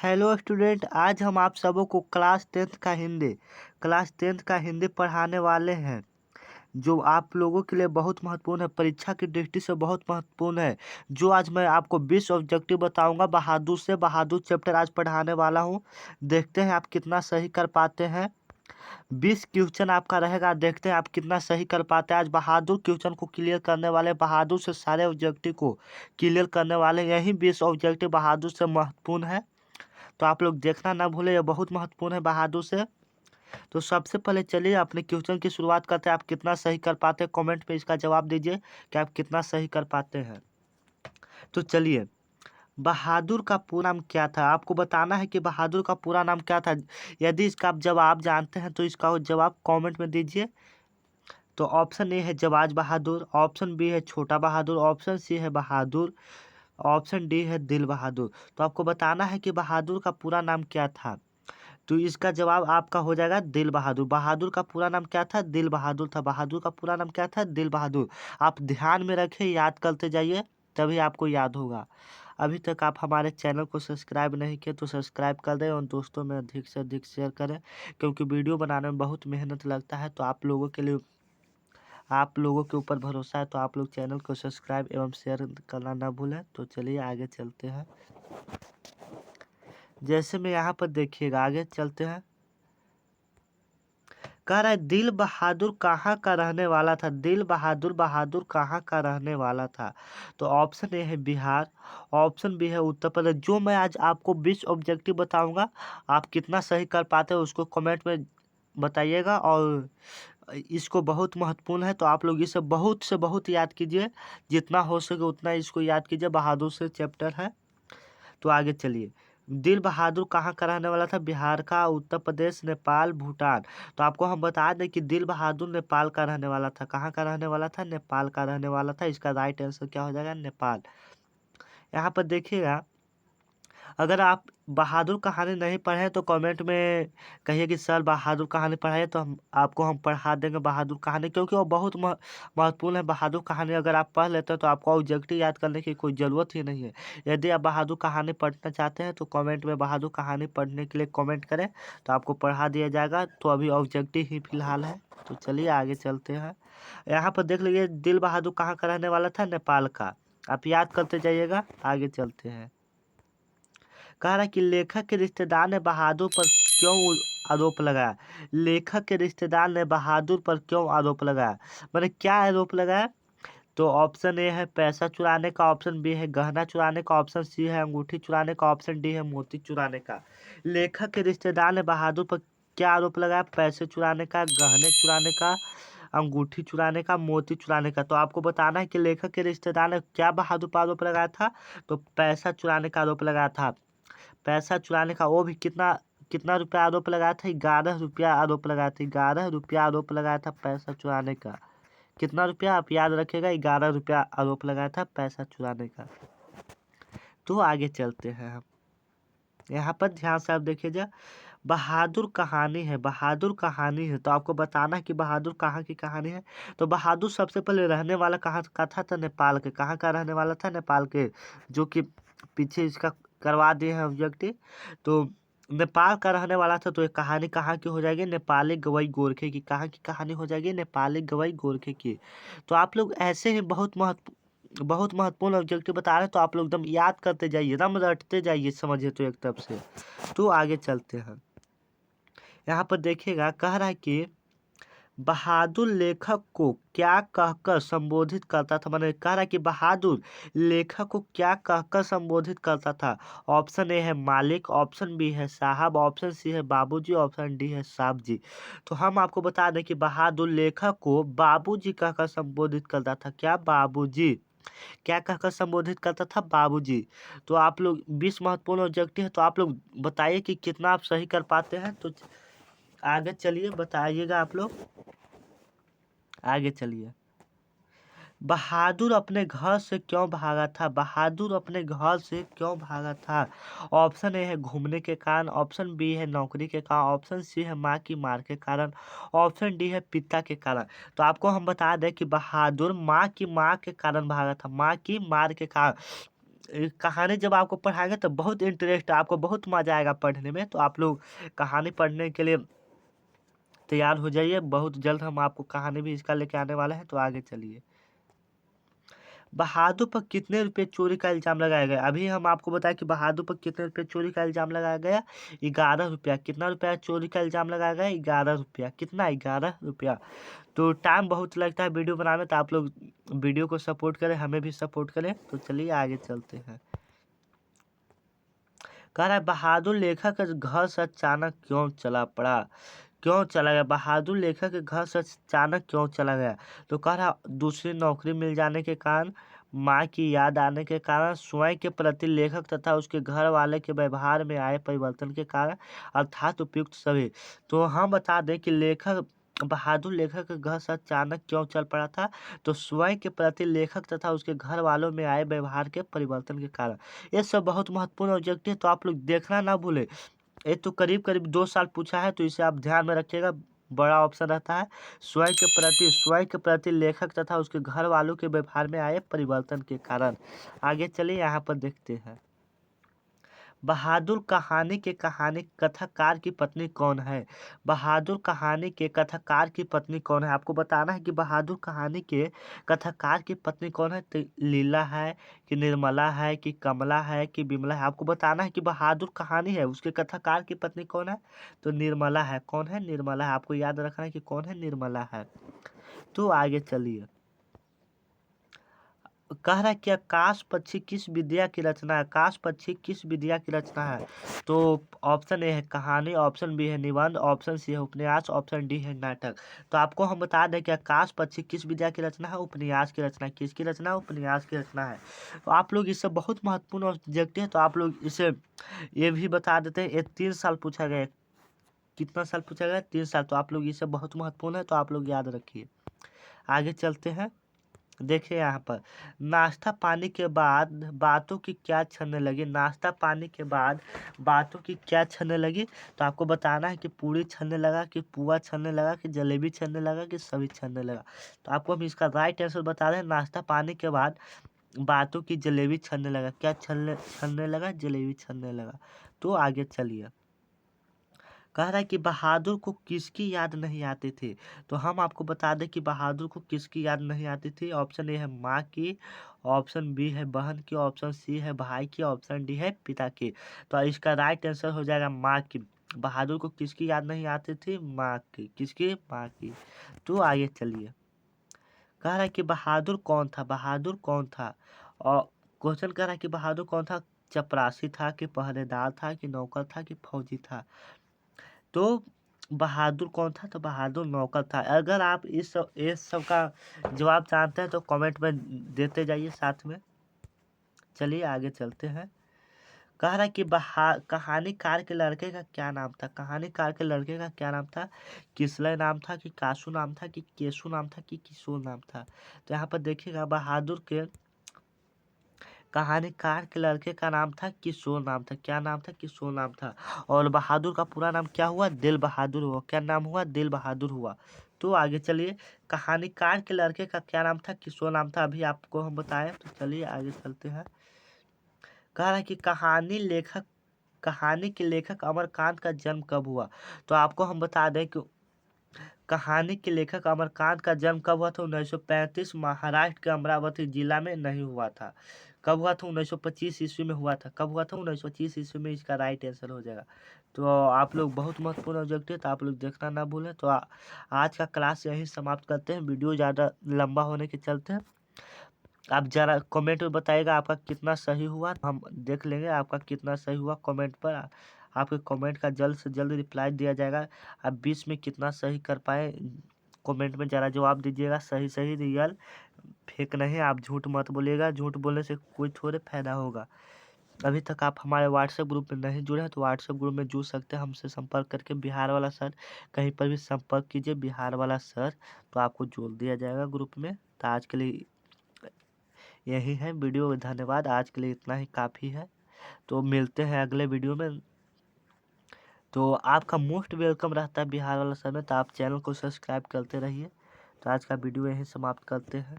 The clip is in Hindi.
हेलो स्टूडेंट, आज हम आप सबों को क्लास टेंथ का हिंदी पढ़ाने वाले हैं, जो आप लोगों के लिए बहुत महत्वपूर्ण है। परीक्षा की दृष्टि से बहुत महत्वपूर्ण है। जो आज मैं आपको 20 ऑब्जेक्टिव बताऊंगा, बहादुर से बहादुर चैप्टर आज पढ़ाने वाला हूं। देखते हैं आप कितना सही कर पाते हैं। 20 क्वेश्चन आपका रहेगा, देखते हैं आप कितना सही कर पाते हैं। आज बहादुर क्वेश्चन को क्लियर करने वाले, बहादुर से सारे ऑब्जेक्टिव को क्लियर करने वाले। यही 20 ऑब्जेक्टिव बहादुर से महत्वपूर्ण है, तो आप लोग देखना ना भूलें, यह बहुत महत्वपूर्ण है बहादुर से। तो सबसे पहले चलिए अपने क्वेश्चन की शुरुआत करते हैं। आप कितना सही कर पाते हैं कमेंट में इसका जवाब दीजिए कि आप कितना सही कर पाते हैं। तो चलिए, बहादुर का पूरा नाम क्या था, आपको बताना है कि बहादुर का पूरा नाम क्या था। यदि इसका आप जवाब जानते हैं तो इसका जवाब कमेंट में दीजिए। तो ऑप्शन ए है जवाज बहादुर, ऑप्शन बी है छोटा बहादुर, ऑप्शन सी है बहादुर, ऑप्शन डी है दिल बहादुर। तो आपको बताना है कि बहादुर का पूरा नाम क्या था। तो इसका जवाब आपका हो जाएगा दिल बहादुर। बहादुर का पूरा नाम क्या था? दिल बहादुर था। बहादुर का पूरा नाम क्या था? दिल बहादुर। आप ध्यान में रखें, याद करते जाइए, तभी आपको याद होगा। अभी तक आप हमारे चैनल को सब्सक्राइब नहीं किए तो सब्सक्राइब कर दें और दोस्तों में अधिक से अधिक शेयर करें, क्योंकि वीडियो बनाने में बहुत मेहनत लगता है। तो आप लोगों के लिए, आप लोगों के ऊपर भरोसा है, तो आप लोग चैनल को सब्सक्राइब एवं शेयर करना ना भूलें। तो चलिए आगे चलते हैं। जैसे मैं यहाँ पर देखिएगा, आगे चलते हैं। कह रहा है दिल बहादुर कहाँ का रहने वाला था। दिल बहादुर बहादुर कहाँ का रहने वाला था। तो ऑप्शन ए है बिहार, ऑप्शन बी है उत्तर प्रदेश। जो मैं आज आपको 20 ऑब्जेक्टिव बताऊंगा, आप कितना सही कर पाते हो उसको कमेंट में बताइएगा। और इसको बहुत महत्वपूर्ण है, तो आप लोग इसे बहुत से बहुत याद कीजिए, जितना हो सके उतना इसको याद कीजिए। बहादुर से चैप्टर है। तो आगे चलिए, दिल बहादुर कहाँ का रहने वाला था? बिहार का, उत्तर प्रदेश, नेपाल, भूटान। तो आपको हम बता दें कि दिल बहादुर नेपाल का रहने वाला था। कहाँ का रहने वाला था? नेपाल का रहने वाला था। इसका राइट आंसर क्या हो जाएगा? नेपाल। यहाँ पर देखिएगा, अगर आप बहादुर कहानी नहीं पढ़े तो कमेंट में कहिए कि सर बहादुर कहानी पढ़ाइए, तो हम पढ़ा देंगे बहादुर कहानी, क्योंकि वो बहुत महत्वपूर्ण है। बहादुर कहानी अगर आप पढ़ लेते हैं तो आपको ऑब्जेक्टिव याद करने की कोई ज़रूरत ही नहीं है। यदि आप बहादुर कहानी पढ़ना चाहते हैं तो कमेंट में बहादुर कहानी पढ़ने के लिए कमेंट करें, तो आपको पढ़ा दिया जाएगा। तो अभी ऑब्जेक्टिव ही फिलहाल है। तो चलिए आगे चलते हैं। यहाँ पर देख लीजिए, दिल बहादुर कहाँ का रहने वाला था? नेपाल का। आप याद करते जाइएगा। आगे चलते हैं। कह रहा है कि लेखक के रिश्तेदार ने बहादुर पर क्यों आरोप लगाया। लेखक के रिश्तेदार ने बहादुर पर क्यों आरोप लगाया, मैंने क्या आरोप लगाया? तो ऑप्शन ए है पैसा चुराने का, ऑप्शन बी है गहना चुराने का, ऑप्शन सी है अंगूठी चुराने का, ऑप्शन डी है मोती चुराने का। लेखक के रिश्तेदार ने बहादुर पर क्या आरोप लगाया? पैसे चुराने का, गहने चुराने का, अंगूठी चुराने का, मोती चुराने का। तो आपको बताना है कि लेखक के रिश्तेदार ने क्या बहादुर पर आरोप लगाया था। तो पैसा चुराने का आरोप लगाया था। पैसा चुराने का, वो भी कितना कितना रुपया आरोप लगाया था? 11 रुपया आरोप लगाया था। 11 रुपया आरोप लगाया था पैसा चुराने का। कितना रुपया आप याद रखेगा? 11 रुपया आरोप लगाया था पैसा चुराने का। तो आगे चलते हैं हम। यहाँ पर ध्यान से आप देखिएगा, बहादुर कहानी है, बहादुर कहानी है। तो आपको बताना है कि बहादुर कहाँ की कहानी है। तो बहादुर सबसे पहले रहने वाला कहाँ का था? नेपाल के। कहाँ का रहने वाला था? नेपाल के, जो कि पीछे इसका करवा दिए हैं ऑब्जेक्टिव। तो नेपाल का रहने वाला था। तो ये कहानी कहाँ की हो जाएगी? नेपाली गवई गोरखे की। कहाँ की कहानी हो जाएगी? नेपाली गवई गोरखे की। तो आप लोग ऐसे ही बहुत महत्वपूर्ण ऑब्जेक्टिव बता रहे हैं, तो आप लोग एकदम याद करते जाइए, एकदम रटते जाइए, समझिए तो एक तरफ से। तो आगे चलते हैं। यहाँ पर देखिएगा, कह रहा है कि बहादुर लेखक को क्या कहकर संबोधित करता था। मैंने कह रहा है कि बहादुर लेखक को क्या कहकर संबोधित करता था। ऑप्शन ए है मालिक, ऑप्शन बी है साहब, ऑप्शन सी है बाबूजी, ऑप्शन डी है साहब जी। तो हम आपको बता दें कि बहादुर लेखक को बाबूजी कहकर संबोधित करता था। क्या? बाबूजी। क्या कहकर संबोधित करता था? बाबूजी। तो आप लोग 20 महत्वपूर्ण ऑब्जेक्टिव है, तो आप लोग बताइए कि कितना आप सही कर पाते हैं। तो आगे चलिए, बताइएगा आप लोग। आगे चलिए, बहादुर अपने घर से क्यों भागा था? बहादुर अपने घर से क्यों भागा था? ऑप्शन ए है घूमने के कारण, ऑप्शन बी है नौकरी के कारण, ऑप्शन सी है माँ की मार के कारण, ऑप्शन डी है पिता के कारण। तो आपको हम बता दें कि बहादुर माँ की मार के कारण भागा था। माँ की मार के कारण। कहानी जब आपको पढ़ाएंगे तो बहुत इंटरेस्ट, आपको बहुत मज़ा आएगा पढ़ने में। तो आप लोग कहानी पढ़ने के लिए तैयार हो जाइए। बहुत जल्द हम आपको कहानी भी इसका लेके आने वाले हैं। तो आगे चलिए। बहादुर पर कितने रुपए चोरी का इल्जाम लगाया गया? अभी हम आपको बताएं कि बहादुर पर कितने रुपए चोरी का इल्जाम लगाया गया। 11 रुपया। कितना रुपया चोरी का इल्जाम लगाया गया? 11 रुपया। कितना? 11 रुपया। तो टाइम बहुत लगता है वीडियो बनाने में, तो आप लोग वीडियो को सपोर्ट करें, हमें भी सपोर्ट करें। तो चलिए आगे चलते हैं। कह रहा है बहादुर लेखक के घर से अचानक क्यों चला पड़ा? क्यों चला गया? बहादुर लेखक के घर से अचानक क्यों चला गया? तो कह रहा दूसरी नौकरी मिल जाने के कारण, माँ की याद आने के कारण, स्वयं के प्रति लेखक तथा उसके घर वाले के व्यवहार में आए परिवर्तन के कारण, अर्थात उपयुक्त सभी। तो हम बता दें कि लेखक बहादुर लेखक के घर से अचानक क्यों चल पड़ा था? तो स्वयं के प्रति लेखक तथा उसके घर वालों में आए व्यवहार के परिवर्तन के कारण। ये सब बहुत महत्वपूर्ण ऑब्जेक्ट है, तो आप लोग देखना ना भूले। ये तो करीब करीब 2 साल पूछा है, तो इसे आप ध्यान में रखिएगा। बड़ा ऑप्शन रहता है स्वयं के प्रति लेखक तथा उसके घर वालों के व्यवहार में आए परिवर्तन के कारण। आगे चलिए, यहाँ पर देखते हैं। बहादुर कहानी के कहानी कथाकार की पत्नी कौन है? बहादुर कहानी के कथाकार की पत्नी कौन है? आपको बताना है कि बहादुर कहानी के कथाकार की पत्नी कौन है। तो लीला है कि निर्मला है कि कमला है कि विमला है? आपको बताना है कि बहादुर कहानी है उसके कथाकार की पत्नी कौन है। तो निर्मला है। कौन है? निर्मला है। आपको याद रखना है कि कौन है? निर्मला है। तो आगे चलिए। कह रहा है कि आकाश पक्षी किस विद्या की रचना है? आकाश पक्षी किस विद्या की रचना है? तो ऑप्शन ए है कहानी, ऑप्शन बी है निबंध, ऑप्शन सी है उपन्यास, ऑप्शन डी है नाटक। तो आपको हम बता दें कि आकाश पक्षी किस विद्या की रचना है? उपन्यास की रचना। किसकी रचना है? उपन्यास की रचना है। तो आप लोग इससे बहुत महत्वपूर्ण ऑब्जेक्ट है, तो आप लोग इसे ये भी बता देते हैं। ये 3 साल पूछा गया है। कितना साल पूछा गया? 3 साल। तो आप लोग इसे बहुत महत्वपूर्ण है, तो आप लोग याद रखिए। आगे चलते हैं। देखिए यहाँ पर, नाश्ता पानी के बाद बातों की क्या छनने लगी? नाश्ता पानी के बाद बातों की क्या छनने लगी? तो आपको बताना है कि पूरी छनने लगा, कि पुआ छनने लगा, कि जलेबी छनने लगा, कि सभी छनने लगा। तो आपको हम इसका राइट आंसर बता रहे हैं। नाश्ता पानी के बाद बातों की जलेबी छनने लगा। क्या छनने छनने लगा? जलेबी छनने लगा। तो आगे चलिए। कह रहा है कि बहादुर को किसकी याद नहीं आती थी? तो हम आपको बता दें कि बहादुर को किसकी याद नहीं आती थी। ऑप्शन ए है माँ की, ऑप्शन बी है बहन की, ऑप्शन सी है भाई की, ऑप्शन डी है पिता की। तो इसका राइट आंसर हो जाएगा माँ की। बहादुर को किसकी याद नहीं आती थी? माँ की। किसकी? माँ की। तो आगे चलिए। कह रहा है कि बहादुर कौन था? बहादुर कौन था? और क्वेश्चन कह रहा है कि बहादुर कौन था? चपरासी था कि पहरेदार था कि नौकर था कि फौजी था? तो बहादुर कौन था? तो बहादुर नौकर था। अगर आप इस सब का जवाब जानते हैं तो कमेंट में देते जाइए साथ में। चलिए आगे चलते हैं। कह रहा है कि कहानीकार के लड़के का क्या नाम था? कहानीकार के लड़के का क्या नाम था? किसलय नाम था कि कासू नाम था कि केसू नाम था कि किशोर नाम था? तो यहाँ पर देखिएगा, बहादुर के कहानीकार के लड़के का नाम था किशोर नाम था। क्या नाम था? किशोर नाम था। और बहादुर का पूरा नाम क्या हुआ? दिल बहादुर हुआ। क्या नाम हुआ? दिल बहादुर हुआ। तो आगे चलिए। कहानीकार के लड़के का क्या नाम था? किशोर नाम था। अभी आपको हम बताएं। तो चलिए आगे चलते हैं। कह रहा है कि कहानी के लेखक अमरकांत का जन्म कब हुआ? तो आपको हम बता दें कि कहानी के लेखक अमरकांत का जन्म कब हुआ था? 1935 महाराष्ट्र के अमरावती जिला में नहीं हुआ था। कब हुआ था? 1925 ईस्वी में हुआ था। कब हुआ था? 1925 ईस्वी में। इसका राइट आंसर हो जाएगा। तो आप लोग बहुत महत्वपूर्ण ऑब्जेक्ट है, तो आप लोग देखना ना भूलें। तो आज का क्लास यहीं समाप्त करते हैं। वीडियो ज़्यादा लंबा होने के चलते आप ज़रा कमेंट में बताइएगा आपका कितना सही हुआ। हम देख लेंगे आपका कितना सही हुआ कमेंट पर। आपके कमेंट का जल्द से जल्द रिप्लाई दिया जाएगा। आप 20 में कितना सही कर पाए कमेंट में ज़रा जवाब दीजिएगा। सही सही रियल, फेक नहीं। आप झूठ मत बोलिएगा। झूठ बोलने से कोई थोड़े फायदा होगा। अभी तक आप हमारे व्हाट्सएप ग्रुप में नहीं जुड़े हैं तो व्हाट्सएप ग्रुप में जुड़ सकते हैं। हमसे संपर्क करके बिहार वाला सर, कहीं पर भी संपर्क कीजिए बिहार वाला सर, तो आपको जोड़ दिया जाएगा ग्रुप में। तो आज के लिए यही है वीडियो। धन्यवाद। आज के लिए इतना ही काफ़ी है। तो मिलते हैं अगले वीडियो में। तो आपका मोस्ट वेलकम रहता है बिहार वाला सर में। तो आप चैनल को सब्सक्राइब करते रहिए। तो आज का वीडियो यहीं समाप्त करते हैं।